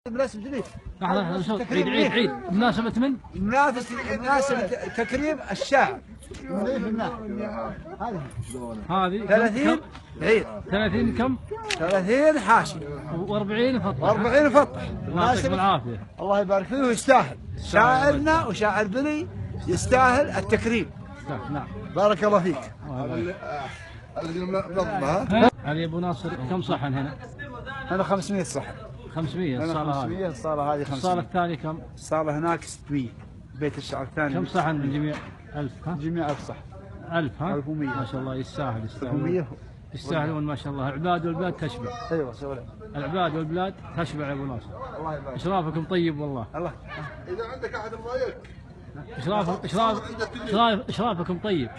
بمناسبة ليه؟ لحظة عيد بمناسبة من؟ بمناسبة تكريم الشاعر. هذه 30 عيد 30 كم؟ 30 حاشي و40 فطح. 40 فطح. الله يعطيكم العافية. الله يبارك فيه ويستاهل. شاعرنا وشاعر بني يستاهل التكريم. نعم. بارك الله فيك. هذه ابو ناصر كم صحن هنا؟ أنا 500 صحن. 500 الصالة هذه. 500 الصالة هذه 500. الصالة الثانية كم؟ الصالة هناك 600. بيت الشعر الثاني كم صحن من جميع؟ 1000 ها؟ جميع 1000 صحن. 1000 ها؟ 1100. ما شاء الله يستاهل 1100. يستاهلون ما شاء الله. العباد والبلاد تشبع. ايوه سوي. العباد والبلاد تشبع يا ابو ناصر. الله يبارك. اشرافكم طيب والله. الله. إذا عندك أحد رأيك. اشرافكم طيب.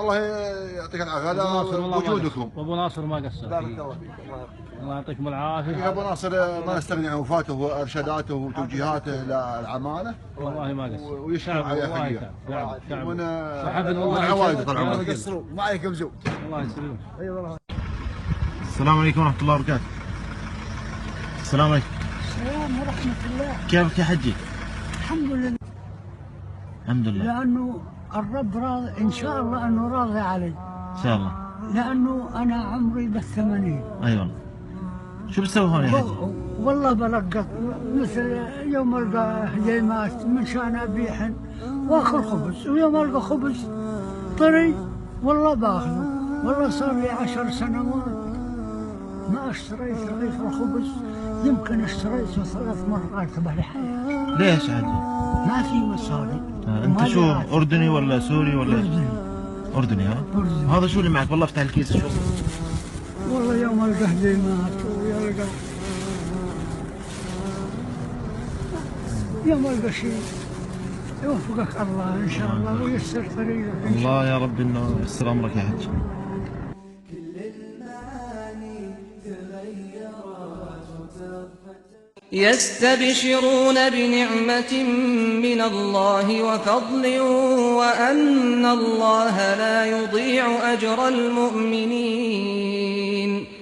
الله يعطيك العافية على وجودكم. وابو ناصر ما قصر. بارك الله فيك. الله يعطيكم العافيه. يا ابو ناصر ما نستغني عن وفاته وارشاداته وتوجيهاته للعماله. والله ما قصر. ويشكر عليها حقيقه. وحفظ الله عوايده طال عمرك. قصروا ما عليكم زود. الله يسلمك. اي والله. السلام عليكم ورحمة الله وبركاته. السلام عليكم. السلام ورحمة الله. كيفك يا حجي؟ الحمد لله. الحمد لله. لأنه الرب راضي إن شاء الله أنه راضي علي. إن شاء الله. لأنه أنا عمري بالثمانين. أيوة. شو بتسوي هون يا حجي؟ والله بلقط مثل يوم ألقى هجيمات من شان أبيحن وآخر خبز، ويوم ألقى خبز طري والله باخذه. والله صار لي 10 سنوات ما اشتريت رغيف الخبز، يمكن اشتريته 3 مرات بالحياة. ليش يا حجي؟ ما في مصاري. أنت شو أردني ولا سوري ولا؟ أردني. أردني ها؟ أردني. هذا شو اللي معك؟ والله افتح الكيس شو؟ والله يوم ألقى هجيمات ويلقى يوم ألقى شيء يوفقك الله إن شاء الله وييسر طريقك. الله يا رب إنه يسر أمرك يا حجي. يستبشرون بنعمة من الله وفضل وأن الله لا يضيع أجر المؤمنين.